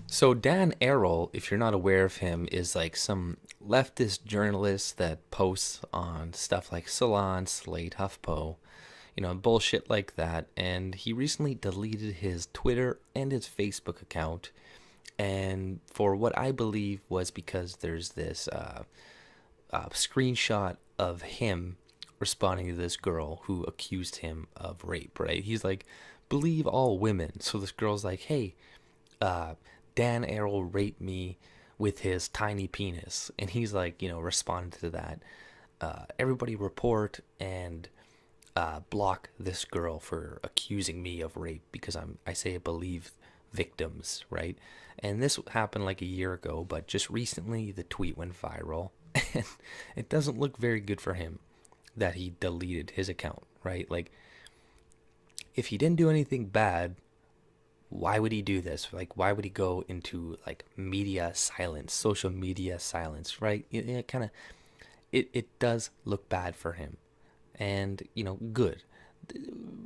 So Dan Arel, if you're not aware of him, is like some leftist journalist that posts on stuff like Salon, Slate, HuffPo, bullshit like that. And he recently deleted his Twitter and his Facebook account, and for what I believe was because there's this screenshot of him responding to this girl who accused him of rape. Right? He's like, believe all women. So this girl's like, hey, uh, Dan Arrow raped me with his tiny penis, and he's like, responding to that. Everybody report and block this girl for accusing me of rape because I say I believe victims, right? And this happened like a year ago, but just recently the tweet went viral, and it doesn't look very good for him that he deleted his account, right? Like, if he didn't do anything bad, why would he do this? Like, why would he go into like media silence, social media silence, right? It kind of it does look bad for him, and good.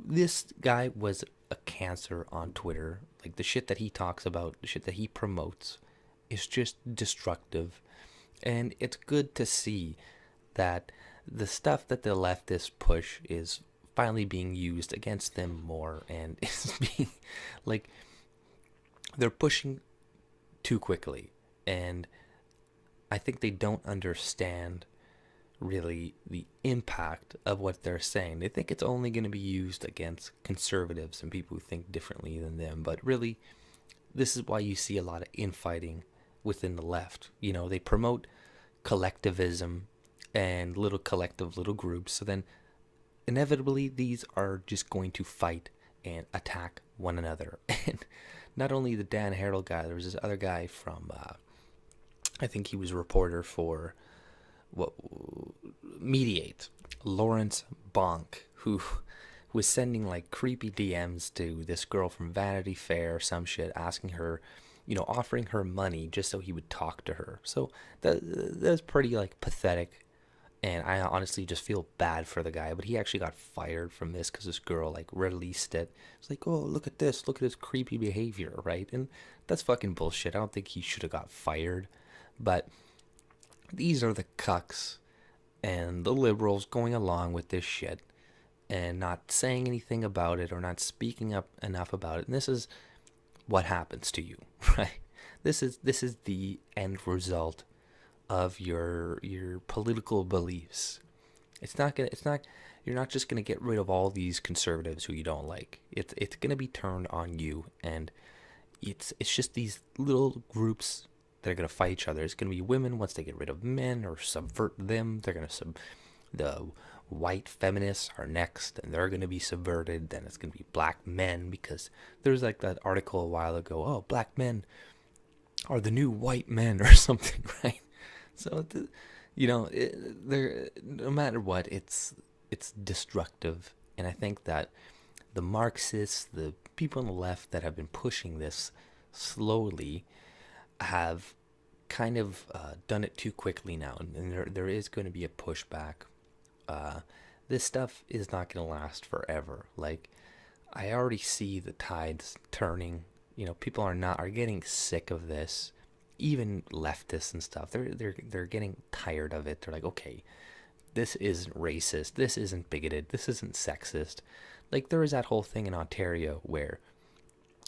This guy was a cancer on Twitter. Like the shit that he talks about, the shit that he promotes, is just destructive, and it's good to see that the stuff that the leftists push is finally being used against them more, and is being like they're pushing too quickly, and I think they don't understand really the impact of what they're saying. They think it's only going to be used against conservatives and people who think differently than them, but really this is why you see a lot of infighting within the left. They promote collectivism and little collective little groups, so then inevitably these are just going to fight and attack one another. And not only the Dan Harrell guy, there was this other guy from I think he was a reporter for what Mediate, Lawrence Bonk, who was sending like creepy DMs to this girl from Vanity Fair or some shit, asking her, offering her money just so he would talk to her. So that's pretty like pathetic, and I honestly just feel bad for the guy. But he actually got fired from this because this girl like released it. It's like, oh, look at this, look at his creepy behavior, right? And that's fucking bullshit. I don't think he should have got fired, but these are the cucks and the liberals going along with this shit and not saying anything about it or not speaking up enough about it. And this is what happens to you, right? This is the end result of your political beliefs. It's not you're not just gonna get rid of all these conservatives who you don't like. It's gonna be turned on you, and it's just these little groups that are gonna fight each other. It's gonna be women once they get rid of men or subvert them. They're gonna the white feminists are next, and they're gonna be subverted. Then it's gonna be black men, because there's like that article a while ago. Oh, black men are the new white men or something, right? So no matter what, it's destructive, and I think that the Marxists, the people on the left that have been pushing this slowly, have kind of done it too quickly now, and there is going to be a pushback. Uh, this stuff is not going to last forever. Like, I already see the tides turning. People are getting sick of this. Even leftists and stuff, they're getting tired of it. They're like, okay, this isn't racist. This isn't bigoted. This isn't sexist. Like, there was that whole thing in Ontario where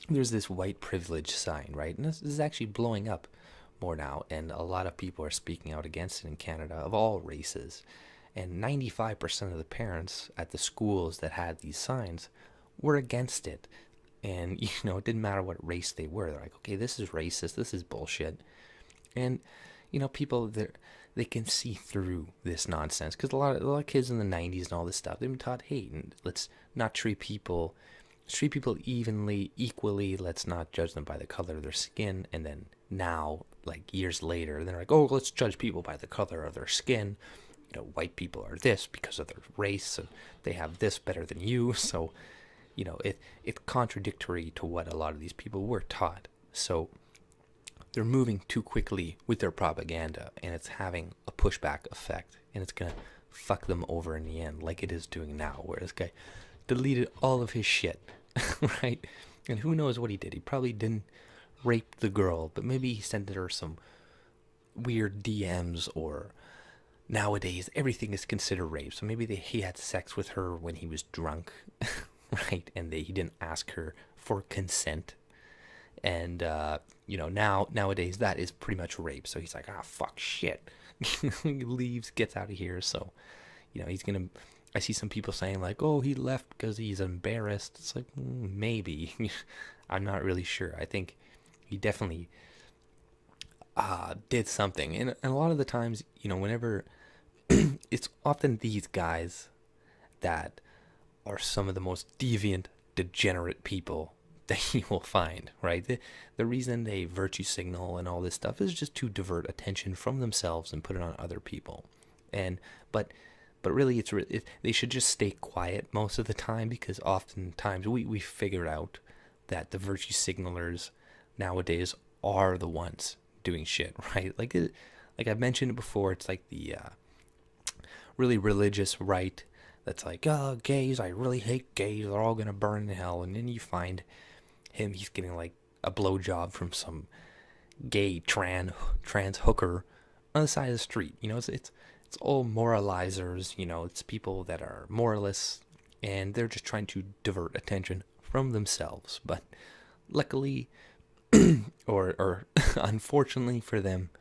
there's this white privilege sign, right? And this is actually blowing up more now, and a lot of people are speaking out against it in Canada, of all races. And 95% of the parents at the schools that had these signs were against it. And, it didn't matter what race they were. They're like, okay, this is racist. This is bullshit. And, people, they can see through this nonsense. Because a lot of kids in the 90s and all this stuff, they've been taught, hey, let's not treat people evenly, equally. Let's not judge them by the color of their skin. And then now, like years later, they're like, oh, let's judge people by the color of their skin. White people are this because of their race, and they have this better than you. So, it's contradictory to what a lot of these people were taught. So they're moving too quickly with their propaganda, and it's having a pushback effect, and it's gonna fuck them over in the end, like it is doing now, where this guy deleted all of his shit, right? And who knows what he did? He probably didn't raped the girl, but maybe he sent her some weird DMs, or nowadays everything is considered rape. So maybe he had sex with her when he was drunk, right? And he didn't ask her for consent. And nowadays that is pretty much rape. So he's like, fuck, shit. He leaves, gets out of here. So he's gonna. I see some people saying like, oh, he left because he's embarrassed. It's like, maybe. I'm not really sure. I think he definitely did something. And a lot of the times, whenever it's often these guys that are some of the most deviant, degenerate people that you will find, right? The reason they virtue signal and all this stuff is just to divert attention from themselves and put it on other people. But really, they should just stay quiet most of the time, because oftentimes we figure out that the virtue signalers nowadays are the ones doing shit, right? Like I've mentioned it before, it's like the really religious right that's like, oh, gays, I really hate gays, they're all gonna burn in hell. And then you find him, he's getting like a blowjob from some gay trans hooker on the side of the street. It's all moralizers. It's people that are moralists, and they're just trying to divert attention from themselves. But luckily, or unfortunately for them,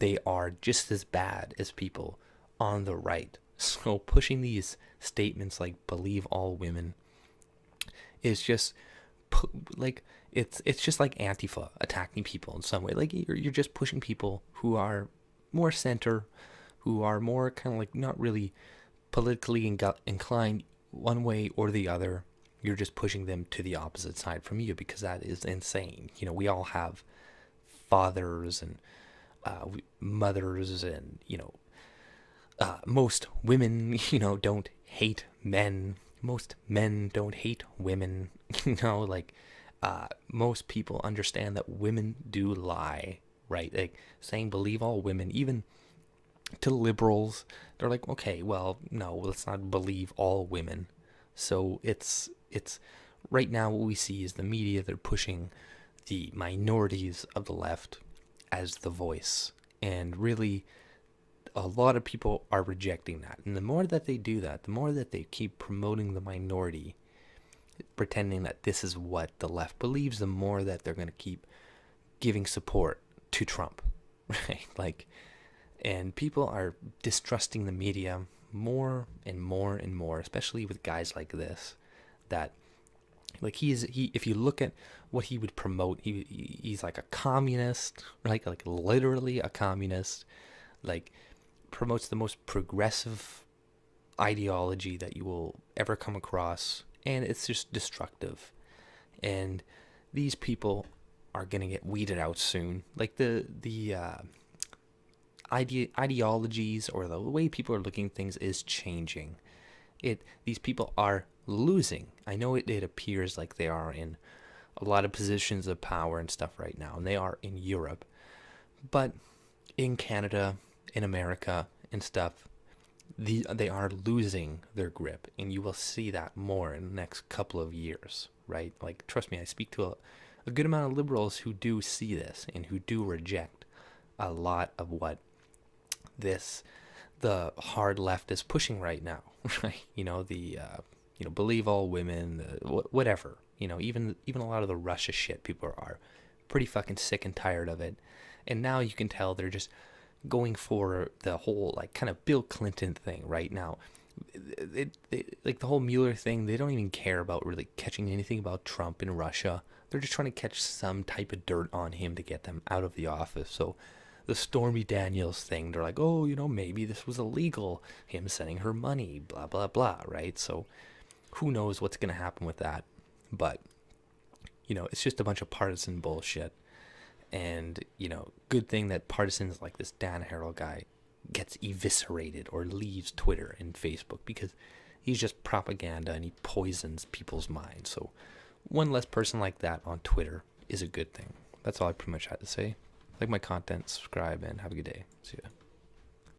they are just as bad as people on the right. So pushing these statements like "believe all women" is just like it's just like Antifa attacking people in some way. Like you're just pushing people who are more center, who are more kind of like not really politically inclined one way or the other. You're just pushing them to the opposite side from you, because that is insane. We all have fathers and mothers, and most women don't hate men. Most men don't hate women. Most people understand that women do lie, right? Like saying believe all women, even to liberals, they're like, okay, well, no, let's not believe all women. So it's right now what we see is the media, they're pushing the minorities of the left as the voice, and really a lot of people are rejecting that. And the more that they do that, the more that they keep promoting the minority, pretending that this is what the left believes, the more that they're going to keep giving support to Trump, right? And people are distrusting the media more and more and more, especially with guys like this, that if you look at what he would promote, he's like a communist, right? Like literally a communist, like promotes the most progressive ideology that you will ever come across, and it's just destructive. And these people are gonna get weeded out soon. Like the ideologies or the way people are looking at things is changing. These people are losing. I know it appears like they are in a lot of positions of power and stuff right now, and they are in Europe, but in Canada, in America and stuff, they are losing their grip, and you will see that more in the next couple of years, right? Like, trust me, I speak to a good amount of liberals who do see this and who do reject a lot of what the hard left is pushing right now, right? Believe all women, whatever. Even a lot of the Russia shit, people are pretty fucking sick and tired of it. And now you can tell they're just going for the whole like kind of Bill Clinton thing right now. Like the whole Mueller thing, they don't even care about really catching anything about Trump in Russia. They're just trying to catch some type of dirt on him to get them out of the office. So the Stormy Daniels thing, they're like, oh, maybe this was illegal, him sending her money, blah, blah, blah, right? So who knows what's going to happen with that. But, it's just a bunch of partisan bullshit. And, good thing that partisans like this Dan Arel guy gets eviscerated or leaves Twitter and Facebook, because he's just propaganda and he poisons people's minds. So one less person like that on Twitter is a good thing. That's all I pretty much had to say. Like my content, subscribe, and have a good day. See ya.